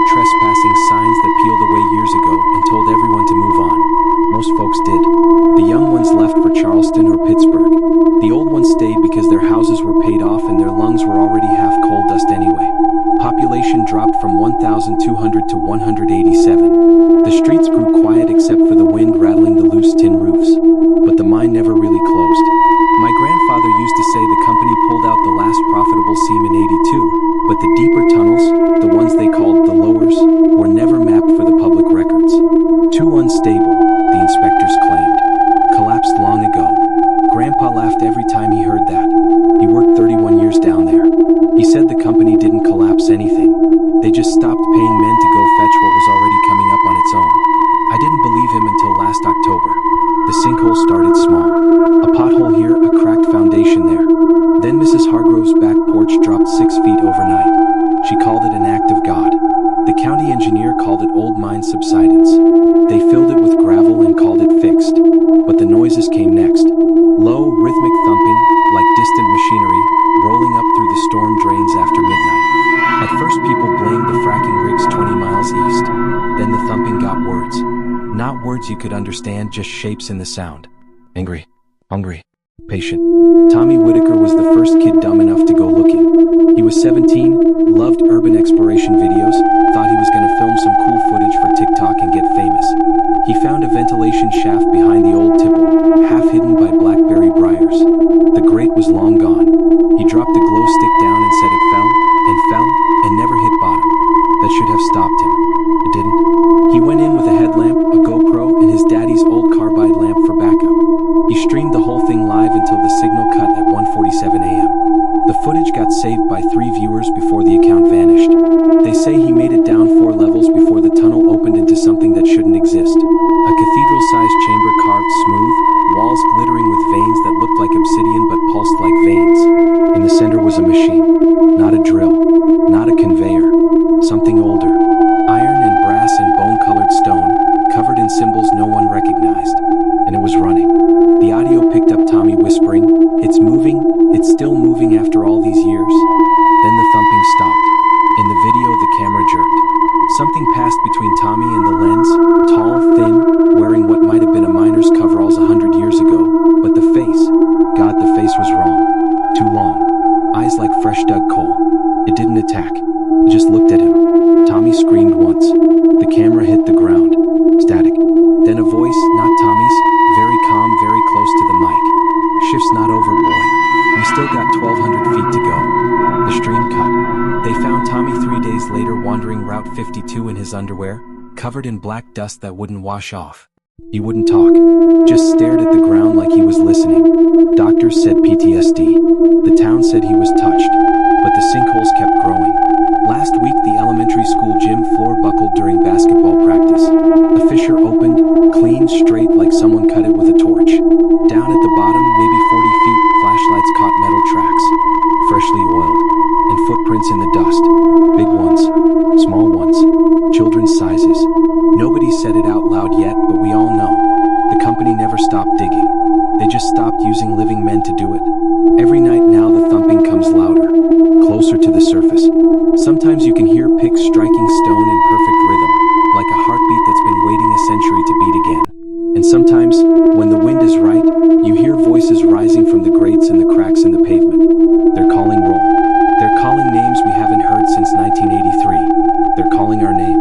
trespassing signs that peeled away years ago and told everyone to move on. Most folks did. The young ones left for Charleston or Pittsburgh. The old ones stayed because their houses were paid off and their lungs were already half coal dust anyway. Population dropped from 1,200 to 187. The streets grew quiet except for the wind rattling the loose tin roofs. But the mine never really closed. My grandfather used to say the company pulled out the last profitable seam in '82, but the deeper tunnels, the ones they called the lowers, were never mapped for the public records. Too unstable, the inspectors claimed. Collapsed long ago. Grandpa laughed every time he heard that. He worked 31 years down there. He said the company didn't collapse anything. They just stopped paying men to go fetch what was already coming up on its own. I didn't believe him until last October. The sinkhole started small. A pothole here, a cracked foundation there. Then Mrs. Hargrove's back porch dropped 6 feet overnight. She called it an act of God. The county engineer called it old mine subsidence. They filled it with gravel and called it fixed. But the noises came next. Low, rhythmic thumping, like distant machinery, rolling up through the storm drains after midnight. At first people blamed the fracking rigs 20 miles east. Then the thumping got words. Not words you could understand, just shapes in the sound. Angry, hungry, patient. Tommy Whitaker was the first kid dumb enough to go looking. He was 17, loved urban exploration videos, thought he was going to film some cool footage for TikTok and get famous. He found a ventilation shaft behind the old tipple, half hidden by blackberry briars. The grate was long gone. He dropped the glow stick down and said it fell, and never hit bottom. That should have stopped him. It didn't. He went in with a headlamp, a GoPro, and his daddy's old carbide lamp for backup. He streamed the whole thing live until the signal cut at 1:47 a.m. The footage got saved by 3 viewers before the account vanished. They say he made it down 4 levels before the tunnel opened into something that shouldn't exist. A cathedral-sized chamber carved smooth, walls glittering with veins that looked like obsidian but pulsed like veins. In the center was a machine. Not a drill. Not a conveyor. Something older. Iron and brass and bone-colored stone, covered in symbols no one recognized. And it was running. The audio picked up Tommy whispering, "It's moving, it's still moving after all these years." Then the thumping stopped. In the video the camera jerked. Something passed between Tommy and the lens, tall, thin, wearing what might have been a miner's coveralls 100 years ago, but the face, God, the face was wrong. Too long. Eyes like fresh dug coal. It didn't attack. It just looked at him. Tommy screamed once. The camera hit the ground. Static. Then a voice, not Tommy's, very calm, very close to the mic. "Shift's not over, boy. We still got 1,200 feet to go." The stream cut. They found Tommy 3 days later wandering Route 52 in his underwear, covered in black dust that wouldn't wash off. He wouldn't talk, just stared at the ground like he was listening. Doctors said PTSD. The town said he was touched, but the sinkholes kept growing. Last week the elementary school gym floor buckled during basketball practice. A fissure opened, clean, straight like someone cut it with a torch. Down at the bottom, maybe 40 feet, flashlights caught metal tracks, freshly oiled, and footprints in the dust. Big ones, small ones, children's sizes. Nobody said it out loud yet, but we all know. The company never stopped digging. They just stopped using living men to do it. Every night now the thumping comes louder, closer to the surface. Sometimes you can hear picks striking stone in perfect rhythm, like a heartbeat that's been waiting a century to beat again. And sometimes, when the wind is right, you hear voices rising from the grates and the cracks in the pavement. They're calling roll. They're calling names we haven't heard since 1983. They're calling our names.